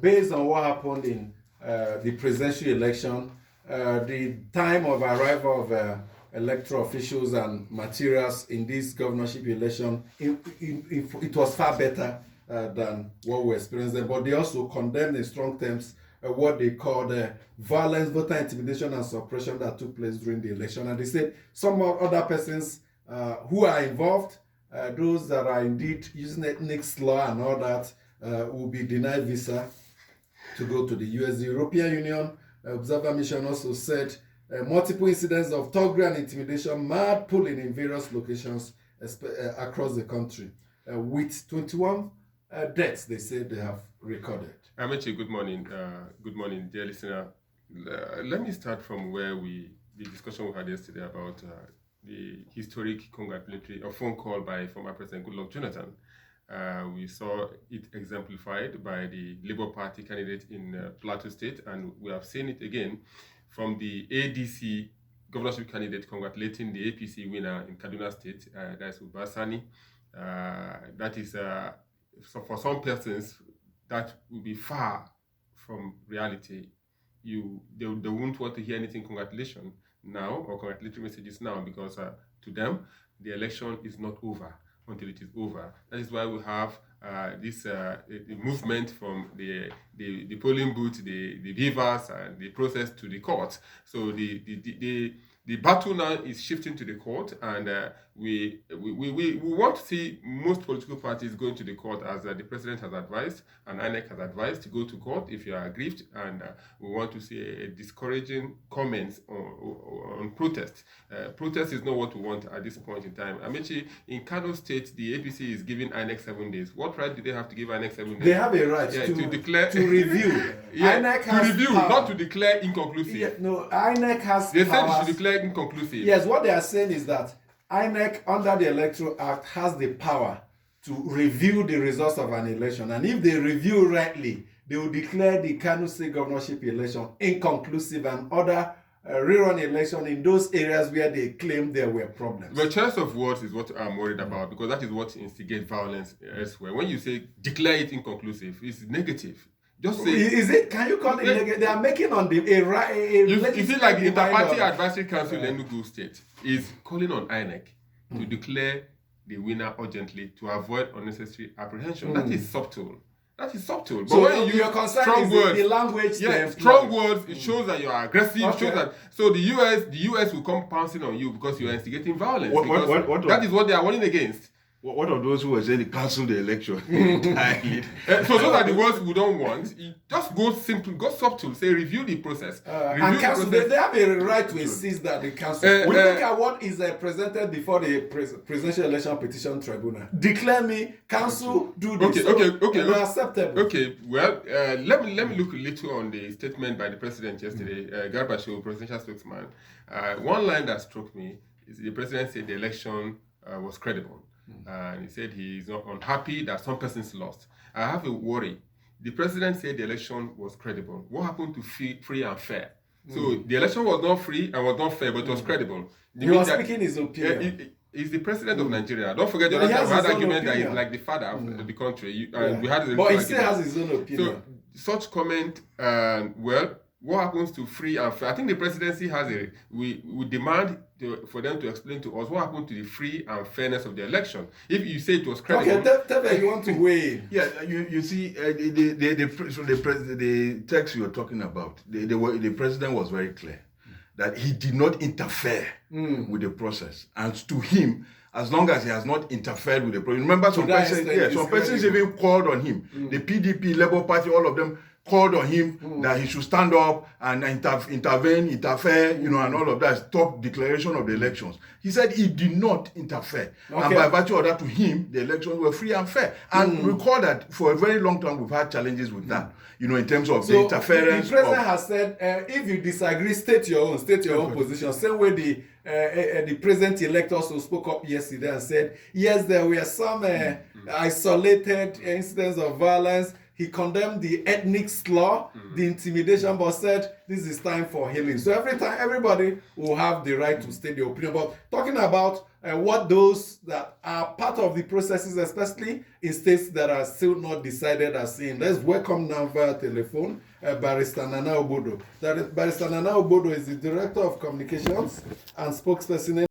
based on what happened in the presidential election, the time of arrival of electoral officials and materials in this governorship election, it was far better than what we experienced then. But they also condemned in strong terms what they called violence, voter intimidation, and suppression that took place during the election. And they said some other persons who are involved, those that are indeed using ethnic slur and all that, will be denied visa to go to the US. The European Union Observer Mission also said multiple incidents of thuggery and intimidation, mad pulling in various locations across the country, with 21 deaths they said they have recorded. Amechi, good morning. Good morning, dear listener. Let me start from where the discussion we had yesterday about the historic congratulatory phone call by former President Goodluck Jonathan. We saw it exemplified by the Labour Party candidate in Plateau State, and we have seen it again from the ADC governorship candidate congratulating the APC winner in Kaduna State, that's Uba Sani. That is, so for some persons, that will be far from reality. They won't want to hear anything congratulation now or congratulatory messages now, because to them, the election is not over until it is over. That is why we have this the movement from the polling booth, the beavers, and the process to the court. So the battle now is shifting to the court, and we want to see most political parties going to the court, as the president has advised and INEC has advised to go to court if you are aggrieved, and we want to see a discouraging comments on protest. Protest is not what we want at this point in time. Amechi, in Kano State, the APC is giving INEC 7 days. What right do they have to give INEC 7 days? They have a right to declare, to review. INEC has to review, power. Not to declare inconclusive. Yeah, no, INEC has. They said they should declare inconclusive. Yes, what they are saying is that INEC, under the Electoral Act, has the power to review the results of an election, and if they review rightly, they will declare the Kano State governorship election inconclusive and other rerun election in those areas where they claim there were problems. The choice of words is what I'm worried about, because that is what instigates violence elsewhere. When you say declare it inconclusive, it's negative. Just say, is it? Can you call it negative? They are making on the you feel like the Inter-Party Advisory Council in Enugu State is calling on INEC to declare the winner urgently to avoid unnecessary apprehension. That is subtle. That is subtle. But so when you your concern strong is words, the language. Strong words. It shows that you are aggressive. Okay. Shows that the US will come pouncing on you because you are instigating violence. That is what they are warning against. What of those who were saying they cancel the election entirely? So those are the words we don't want. Just go simple, go subtle. Say review the process. And cancel. They have a right to insist that they cancel. We look at what is presented before the presidential election petition tribunal. Declare me, cancel, do this. Okay. Acceptable. Okay. Well, let me look a little on the statement by the president yesterday, Garba Shehu, presidential spokesman. One line that struck me is the president said the election was credible. And he said he is not unhappy that some persons lost. I have a worry. The president said the election was credible. What happened to free and fair? So the election was not free and was not fair, but it was credible. He was speaking his opinion. He's the president of Nigeria. Don't forget the other time we had argument that he's like the father of the country. We had but he still has his own opinion. So such comment, what happens to free and fair? I think the presidency has we demand for them to explain to us what happened to the free and fairness of the election. If you say it was credible... Okay, tell me you want to weigh in. Yeah, you see, the text you're talking about, the president was very clear that he did not interfere with the process. And to him, as long as he has not interfered with the process... Remember, some persons even called on him. The PDP, Labour Party, all of them called on him that he should stand up and interfere, and all of that. Stop declaration of the elections. He said he did not interfere. Okay. And by virtue of that, to him, the elections were free and fair. And recall that for a very long time, we've had challenges with that, in terms of the interference. The president has said, if you disagree, state your own position. Same way the president-elect also spoke up yesterday and said, yes, there were some isolated incidents of violence. He condemned the ethnic slur, the intimidation, but said this is time for healing. So everybody will have the right to state their opinion. But talking about what those that are part of the processes, especially in states that are still not decided, are saying. Let's welcome now via telephone Barrister Nana Obodo. Barrister Nana Obodo is the Director of Communications and spokesperson